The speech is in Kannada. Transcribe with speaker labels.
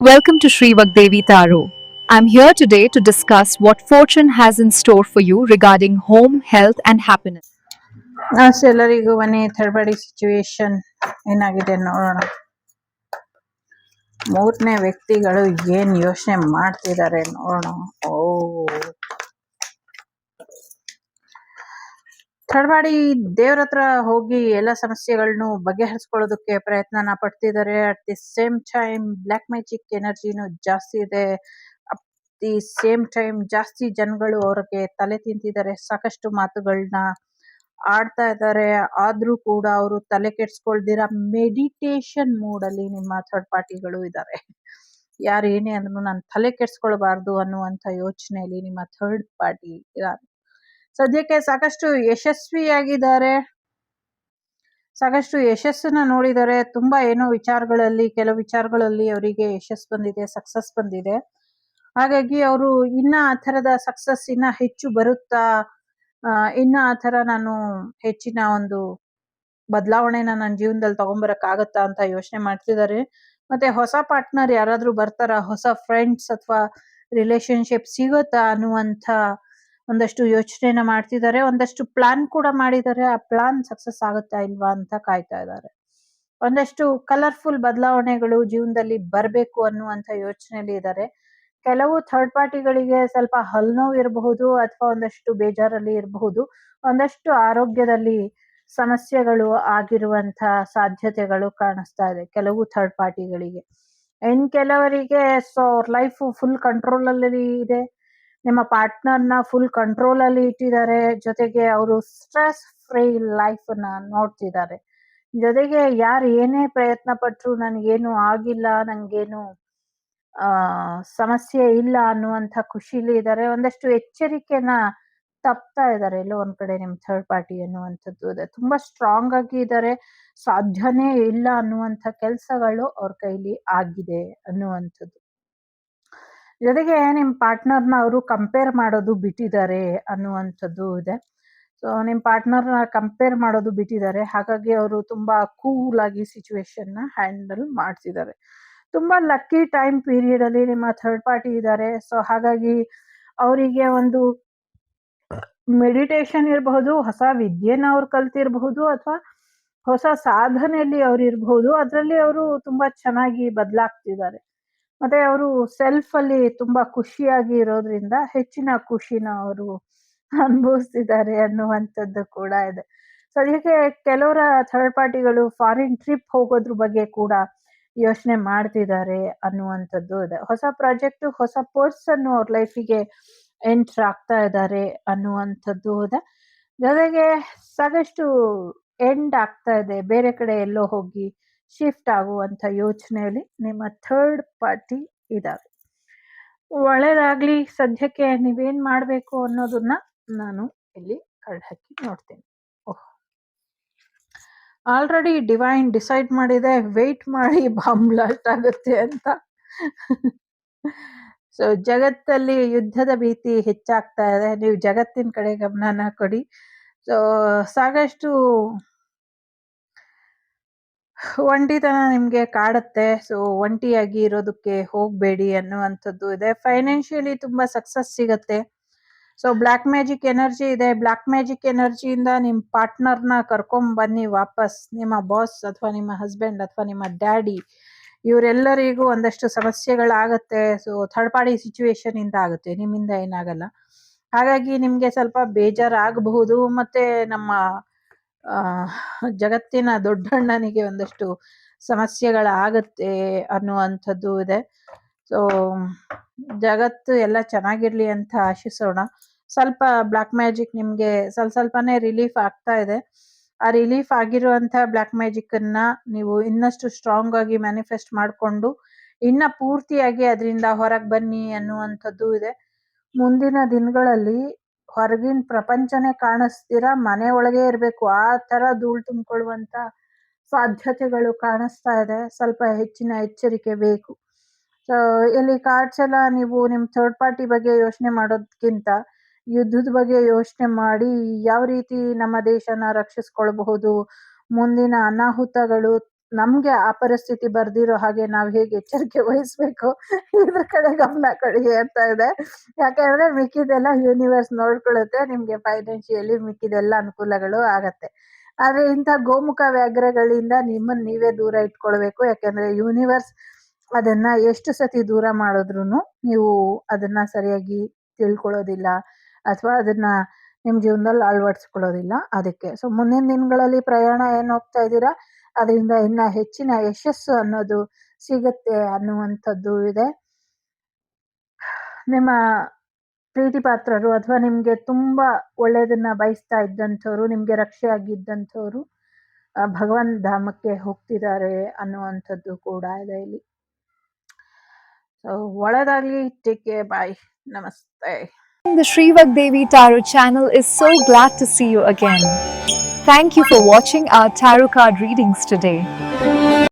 Speaker 1: Welcome to Sri Vagdevi Taro. I'm here today to discuss what fortune has in store for you regarding home, health, and happiness.
Speaker 2: ಎಲ್ಲರಿಗೂ ಬನ್ನಿ ಥರ್ಡ್ ಸಿಚುವೇಶನ್ ಏನಾಗಿದೆ ನೋಡೋಣ. ಮೂರನೇ ವ್ಯಕ್ತಿಗಳು ಏನ್ ಯೋಚನೆ ಮಾಡ್ತಿದ್ದಾರೆ ನೋಡೋಣ. ಥರ್ಡ್ ದೇವ್ರ ಹತ್ರ ಹೋಗಿ ಎಲ್ಲ ಸಮಸ್ಯೆಗಳನ್ನು ಬಗೆಹರಿಸ್ಕೊಳ್ಳೋದಕ್ಕೆ ಪ್ರಯತ್ನನ ಪಡ್ತಿದ್ದಾರೆ. At the same time black magic ಎನರ್ಜಿನೂ ಜಾಸ್ತಿ ಇದೆ. ಅಟ್ ದಿ ಸೇಮ್ ಟೈಮ್ ಜಾಸ್ತಿ ಜನಗಳು ಅವ್ರಿಗೆ ತಲೆ ತಿಂತಿದ್ದಾರೆ, ಸಾಕಷ್ಟು ಮಾತುಗಳನ್ನ ಆಡ್ತಾ ಇದ್ದಾರೆ. ಆದ್ರೂ ಕೂಡ ಅವರು ತಲೆ ಕೆಡ್ಸ್ಕೊಳ್ದಿರ ಮೆಡಿಟೇಷನ್ ಮೂಡ್ ಅಲ್ಲಿ ನಿಮ್ಮ ಥರ್ಡ್ ಪಾರ್ಟಿಗಳು ಇದ್ದಾರೆ. ಯಾರು ಏನೇ ಅಂದ್ರೂ ನಾನು ತಲೆ ಕೆಡ್ಸ್ಕೊಳ್ಬಾರ್ದು ಅನ್ನುವಂಥ ಯೋಚನೆಯಲ್ಲಿ ನಿಮ್ಮ ಥರ್ಡ್ ಪಾರ್ಟಿ ಇದ್ದಾರೆ. ಸದ್ಯಕ್ಕೆ ಸಾಕಷ್ಟು ಯಶಸ್ವಿಯಾಗಿದ್ದಾರೆ, ಸಾಕಷ್ಟು ಯಶಸ್ಸನ್ನ ನೋಡಿದ್ದಾರೆ. ತುಂಬಾ ಕೆಲವು ವಿಚಾರಗಳಲ್ಲಿ ಅವರಿಗೆ ಯಶಸ್ಸು ಬಂದಿದೆ, ಸಕ್ಸಸ್ ಬಂದಿದೆ. ಹಾಗಾಗಿ ಅವರು ಇನ್ನ ಆ ಥರದ ಸಕ್ಸಸ್ ಇನ್ನ ಹೆಚ್ಚು ಬರುತ್ತಾ, ಇನ್ನ ಆ ಥರ ನಾನು ಹೆಚ್ಚಿನ ಒಂದು ಬದಲಾವಣೆನ ನನ್ನ ಜೀವನದಲ್ಲಿ ತಗೊಂಬರಕ್ಕಾಗತ್ತಾ ಅಂತ ಯೋಚನೆ ಮಾಡ್ತಿದ್ದಾರೆ. ಮತ್ತೆ ಹೊಸ ಪಾರ್ಟ್ನರ್ ಯಾರಾದ್ರೂ ಬರ್ತಾರ, ಹೊಸ ಫ್ರೆಂಡ್ಸ್ ಅಥವಾ ರಿಲೇಶನ್ಶಿಪ್ ಸಿಗುತ್ತಾ ಅನ್ನುವಂಥ ಒಂದಷ್ಟು ಯೋಚನೆನ ಮಾಡ್ತಿದ್ದಾರೆ. ಒಂದಷ್ಟು ಪ್ಲಾನ್ ಕೂಡ ಮಾಡಿದ್ದಾರೆ. ಆ ಪ್ಲಾನ್ ಸಕ್ಸಸ್ ಆಗುತ್ತಾ ಇಲ್ವಾ ಅಂತ ಕಾಯ್ತಾ ಇದ್ದಾರೆ. ಒಂದಷ್ಟು ಕಲರ್ಫುಲ್ ಬದಲಾವಣೆಗಳು ಜೀವನದಲ್ಲಿ ಬರಬೇಕು ಅನ್ನುವಂಥ ಯೋಚನೆಯಲ್ಲಿ ಇದ್ದಾರೆ. ಕೆಲವು ಥರ್ಡ್ ಪಾರ್ಟಿಗಳಿಗೆ ಸ್ವಲ್ಪ ಹಲ್ನೋವು ಇರಬಹುದು, ಅಥವಾ ಒಂದಷ್ಟು ಬೇಜಾರಲ್ಲಿ ಇರಬಹುದು, ಒಂದಷ್ಟು ಆರೋಗ್ಯದಲ್ಲಿ ಸಮಸ್ಯೆಗಳು ಆಗಿರುವಂತ ಸಾಧ್ಯತೆಗಳು ಕಾಣಿಸ್ತಾ ಇದೆ ಕೆಲವು ಥರ್ಡ್ ಪಾರ್ಟಿಗಳಿಗೆ. ಇನ್ ಕೆಲವರಿಗೆ ಅವ್ರ ಲೈಫ್ ಫುಲ್ ಕಂಟ್ರೋಲ್ ಅಲ್ಲಿ ಇದೆ. ನಿಮ್ಮ ಪಾರ್ಟ್ನರ್ನ ಫುಲ್ ಕಂಟ್ರೋಲ್ ಅಲ್ಲಿ ಇಟ್ಟಿದ್ದಾರೆ. ಜೊತೆಗೆ ಅವರು ಸ್ಟ್ರೆಸ್ ಫ್ರೀ ಲೈಫ್ ನ ನೋಡ್ತಿದ್ದಾರೆ. ಜೊತೆಗೆ ಯಾರು ಏನೇ ಪ್ರಯತ್ನ ಪಟ್ರು ನನ್ಗೇನು ಆಗಿಲ್ಲ, ನಂಗೇನು ಸಮಸ್ಯೆ ಇಲ್ಲ ಅನ್ನುವಂಥ ಖುಷಿಲಿ ಇದ್ದಾರೆ. ಒಂದಷ್ಟು ಎಚ್ಚರಿಕೆನ ತಪ್ತಾ ಇದ್ದಾರೆ ಎಲ್ಲೋ ಒಂದ್ ಕಡೆ ನಿಮ್ ಥರ್ಡ್ ಪಾರ್ಟಿ ಅನ್ನುವಂಥದ್ದು ಇದೆ. ತುಂಬಾ ಸ್ಟ್ರಾಂಗ್ ಆಗಿ ಇದ್ದಾರೆ. ಸಾಧ್ಯನೇ ಇಲ್ಲ ಅನ್ನುವಂಥ ಕೆಲ್ಸಗಳು ಅವ್ರ ಕೈಲಿ ಆಗಿದೆ ಅನ್ನುವಂಥದ್ದು. ಜೊತೆಗೆ ನಿಮ್ ಪಾರ್ಟ್ನರ್ನ ಅವರು ಕಂಪೇರ್ ಮಾಡೋದು ಬಿಟ್ಟಿದ್ದಾರೆ ಅನ್ನುವಂಥದ್ದು ಇದೆ. ಸೊ ನಿಮ್ ಪಾರ್ಟ್ನರ್ನ ಕಂಪೇರ್ ಮಾಡೋದು ಬಿಟ್ಟಿದ್ದಾರೆ. ಹಾಗಾಗಿ ಅವರು ತುಂಬಾ ಕೂಲ್ ಆಗಿ ಸಿಚುವೇಶನ್ ನ ಹ್ಯಾಂಡಲ್ ಮಾಡ್ತಿದ್ದಾರೆ. ತುಂಬಾ ಲಕ್ಕಿ ಟೈಮ್ ಪೀರಿಯಡ್ ಅಲ್ಲಿ ನಿಮ್ಮ ಥರ್ಡ್ ಪಾರ್ಟಿ ಇದ್ದಾರೆ. ಸೊ ಹಾಗಾಗಿ ಅವರಿಗೆ ಒಂದು ಮೆಡಿಟೇಷನ್ ಇರಬಹುದು, ಹೊಸ ವಿದ್ಯೆನ ಅವ್ರು ಕಲ್ತಿರಬಹುದು, ಅಥವಾ ಹೊಸ ಸಾಧನೆಯಲ್ಲಿ ಅವ್ರು ಇರಬಹುದು. ಅದರಲ್ಲಿ ಅವರು ತುಂಬಾ ಚೆನ್ನಾಗಿ ಬದಲಾಗ್ತಿದ್ದಾರೆ. ಮತ್ತೆ ಅವರು ಸೆಲ್ಫ್ ಅಲ್ಲಿ ತುಂಬಾ ಖುಷಿಯಾಗಿ ಇರೋದ್ರಿಂದ ಹೆಚ್ಚಿನ ಖುಷಿನ ಅವರು ಅನುಭವಿಸ್ತಿದ್ದಾರೆ ಅನ್ನುವಂಥದ್ದು ಕೂಡ ಇದೆ. ಸದ್ಯಕ್ಕೆ ಕೆಲವರ ಥರ್ಡ್ ಪಾರ್ಟಿಗಳು ಫಾರಿನ್ ಟ್ರಿಪ್ ಹೋಗೋದ್ರ ಬಗ್ಗೆ ಕೂಡ ಯೋಚನೆ ಮಾಡ್ತಿದ್ದಾರೆ ಅನ್ನುವಂಥದ್ದು ಇದೆ. ಹೊಸ ಪ್ರಾಜೆಕ್ಟ್, ಹೊಸ ಪರ್ಸನ್ ಅವ್ರ ಲೈಫಿಗೆ ಎಂಟರ್ ಆಗ್ತಾ ಇದ್ದಾರೆ ಅನ್ನುವಂಥದ್ದು ಇದೆ. ಜೊತೆಗೆ ಸಾಕಷ್ಟು ಎಂಡ್ ಆಗ್ತಾ ಇದೆ, ಬೇರೆ ಕಡೆ ಎಲ್ಲೋ ಹೋಗಿ ಶಿಫ್ಟ್ ಆಗುವಂತ ಯೋಚನೆಯಲ್ಲಿ ನಿಮ್ಮ ಥರ್ಡ್ ಪಾರ್ಟಿ ಇದ್ದಾರೆ. ಒಳ್ಳೇದಾಗ್ಲಿ. ಸದ್ಯಕ್ಕೆ ನೀವೇನ್ ಮಾಡ್ಬೇಕು ಅನ್ನೋದನ್ನ ನಾನು ಇಲ್ಲಿ ಕಳ್ಳ ಹಾಕಿ ನೋಡ್ತೇನೆ. ಆಲ್ರೆಡಿ ಡಿವೈನ್ ಡಿಸೈಡ್ ಮಾಡಿದೆ, ವೆಯ್ಟ್ ಮಾಡಿ ಬಾಂಬ್ ಬ್ಲಾಸ್ಟ್ ಆಗುತ್ತೆ ಅಂತ. ಸೊ ಜಗತ್ತಲ್ಲಿ ಯುದ್ಧದ ಭೀತಿ ಹೆಚ್ಚಾಗ್ತಾ ಇದೆ. ನೀವು ಜಗತ್ತಿನ ಕಡೆ ಗಮನನ ಕೊಡಿ. ಸೊ ಸಾಕಷ್ಟು ಒಂಟಿತನ ನಿಮ್ಗೆ ಕಾಡುತ್ತೆ. ಸೊ ಒಂಟಿಯಾಗಿ ಇರೋದಕ್ಕೆ ಹೋಗ್ಬೇಡಿ ಅನ್ನುವಂಥದ್ದು ಇದೆ. ಫೈನಾನ್ಷಿಯಲಿ ತುಂಬಾ ಸಕ್ಸಸ್ ಸಿಗತ್ತೆ. ಸೊ ಬ್ಲ್ಯಾಕ್ ಮ್ಯಾಜಿಕ್ ಎನರ್ಜಿ ಇದೆ. ಬ್ಲ್ಯಾಕ್ ಮ್ಯಾಜಿಕ್ ಎನರ್ಜಿಯಿಂದ ನಿಮ್ ಪಾರ್ಟ್ನರ್ನ ಕರ್ಕೊಂಡ್ ಬನ್ನಿ ವಾಪಸ್. ನಿಮ್ಮ ಬಾಸ್ ಅಥವಾ ನಿಮ್ಮ ಹಸ್ಬೆಂಡ್ ಅಥವಾ ನಿಮ್ಮ ಡ್ಯಾಡಿ ಇವರೆಲ್ಲರಿಗೂ ಒಂದಷ್ಟು ಸಮಸ್ಯೆಗಳಾಗತ್ತೆ. ಸೊ ಥರ್ಡ್ ಪಾರ್ಟಿ ಸಿಚುವೇಶನ್ ಇಂದ ಆಗುತ್ತೆ, ನಿಮ್ಮಿಂದ ಏನಾಗಲ್ಲ. ಹಾಗಾಗಿ ನಿಮ್ಗೆ ಸ್ವಲ್ಪ ಬೇಜಾರಾಗಬಹುದು. ಮತ್ತೆ ನಮ್ಮ ಜಗತ್ತಿನ ದೊಡ್ಡಣ್ಣನಿಗೆ ಒಂದಷ್ಟು ಸಮಸ್ಯೆಗಳಾಗತ್ತೆ ಅನ್ನುವಂಥದ್ದು ಇದೆ. ಸೊ ಜಗತ್ತು ಎಲ್ಲ ಚೆನ್ನಾಗಿರ್ಲಿ ಅಂತ ಆಶಿಸೋಣ. ಸ್ವಲ್ಪ ಬ್ಲ್ಯಾಕ್ ಮ್ಯಾಜಿಕ್ ನಿಮ್ಗೆ ಸ್ವಲ್ಪನೇ ರಿಲೀಫ್ ಆಗ್ತಾ ಇದೆ. ಆ ರಿಲೀಫ್ ಆಗಿರುವಂತ ಬ್ಲ್ಯಾಕ್ ಮ್ಯಾಜಿಕ್ ಅನ್ನ ನೀವು ಇನ್ನಷ್ಟು ಸ್ಟ್ರಾಂಗ್ ಆಗಿ ಮ್ಯಾನಿಫೆಸ್ಟ್ ಮಾಡಿಕೊಂಡು ಇನ್ನ ಪೂರ್ತಿಯಾಗಿ ಅದರಿಂದ ಹೊರಗೆ ಬನ್ನಿ ಅನ್ನುವಂಥದ್ದು ಇದೆ. ಮುಂದಿನ ದಿನಗಳಲ್ಲಿ ಹೊರಗಿನ ಪ್ರಪಂಚನೇ ಕಾಣಿಸ್ತೀರ, ಮನೆ ಒಳಗೆ ಇರಬೇಕು, ಆ ತರ ಧೂಳು ತುಂಬಿಕೊಳ್ಳುವಂತ ಸಾಧ್ಯತೆಗಳು ಕಾಣಿಸ್ತಾ ಇದೆ. ಸ್ವಲ್ಪ ಹೆಚ್ಚಿನ ಎಚ್ಚರಿಕೆ ಬೇಕು. ಸೊ ಇಲ್ಲಿ ಕಾರ್ಡ್ಸ್ ಎಲ್ಲ ನೀವು ನಿಮ್ ಥರ್ಡ್ ಪಾರ್ಟಿ ಬಗ್ಗೆ ಯೋಚನೆ ಮಾಡೋದಕ್ಕಿಂತ ಯುದ್ಧದ ಬಗ್ಗೆ ಯೋಚನೆ ಮಾಡಿ ಯಾವ ರೀತಿ ನಮ್ಮ ದೇಶನ ರಕ್ಷಿಸ್ಕೊಳ್ಬಹುದು, ಮುಂದಿನ ಅನಾಹುತಗಳು ನಮ್ಗೆ ಆ ಪರಿಸ್ಥಿತಿ ಬರ್ದಿರೋ ಹಾಗೆ ನಾವು ಹೇಗೆ ಎಚ್ಚರಿಕೆ ವಹಿಸ್ಬೇಕು ಇದ್ರ ಕಡೆ ಗಮನ ಕೊಡಿ ಅಂತ ಇದೆ. ಯಾಕಂದ್ರೆ ಮಿಕ್ಕಿದೆಲ್ಲ ಯೂನಿವರ್ಸ್ ನೋಡ್ಕೊಳ್ಳುತ್ತೆ. ನಿಮ್ಗೆ ಫೈನಾನ್ಷಿಯಲಿ ಮಿಕ್ಕಿದೆಲ್ಲ ಅನುಕೂಲಗಳು ಆಗತ್ತೆ. ಆದ್ರೆ ಇಂಥ ಗೋಮುಖ ವ್ಯಾಘ್ರಗಳಿಂದ ನಿಮ್ಮನ್ನ ನೀವೇ ದೂರ ಇಟ್ಕೊಳ್ಬೇಕು. ಯಾಕಂದ್ರೆ ಯೂನಿವರ್ಸ್ ಅದನ್ನ ಎಷ್ಟು ಸತಿ ದೂರ ಮಾಡಿದ್ರುನು ನೀವು ಅದನ್ನ ಸರಿಯಾಗಿ ತಿಳ್ಕೊಳ್ಳೋದಿಲ್ಲ ಅಥವಾ ಅದನ್ನ ನಿಮ್ ಜೀವನದಲ್ಲಿ ಅಳವಡಿಸ್ಕೊಳ್ಳೋದಿಲ್ಲ. ಅದಕ್ಕೆ ಸೊ ಮುಂದಿನ ದಿನಗಳಲ್ಲಿ ಪ್ರಯಾಣ ಏನ್ ಹೋಗ್ತಾ ಇದ್ದೀರಾ ಅದರಿಂದ ಇನ್ನ ಹೆಚ್ಚಿನ ಯಶಸ್ಸು ಅನ್ನೋದು ಸಿಗತ್ತೆ ಅನ್ನುವಂಥದ್ದು ಇದೆ. ನಿಮ್ಮ ಪ್ರೀತಿ ಪಾತ್ರರು ಅಥವಾ ನಿಮ್ಗೆ ತುಂಬಾ ಒಳ್ಳೇದನ್ನ ಬಯಸ್ತಾ ಇದ್ದಂಥವ್ರು, ನಿಮ್ಗೆ ರಕ್ಷೆ ಆಗಿದ್ದಂಥವ್ರು ಭಗವಾನ್ ಧಾಮಕ್ಕೆ ಹೋಗ್ತಿದ್ದಾರೆ ಅನ್ನುವಂಥದ್ದು ಕೂಡ ಇದೆ ಇಲ್ಲಿ. ಸೊ ಒಳ್ಳೆದಾಗ್ಲಿ. Take care. ಬಾಯ್. ನಮಸ್ತೆ.
Speaker 1: The Shrivak Devi Tarot channel is so glad to see you again. Thank you for watching our tarot card readings today.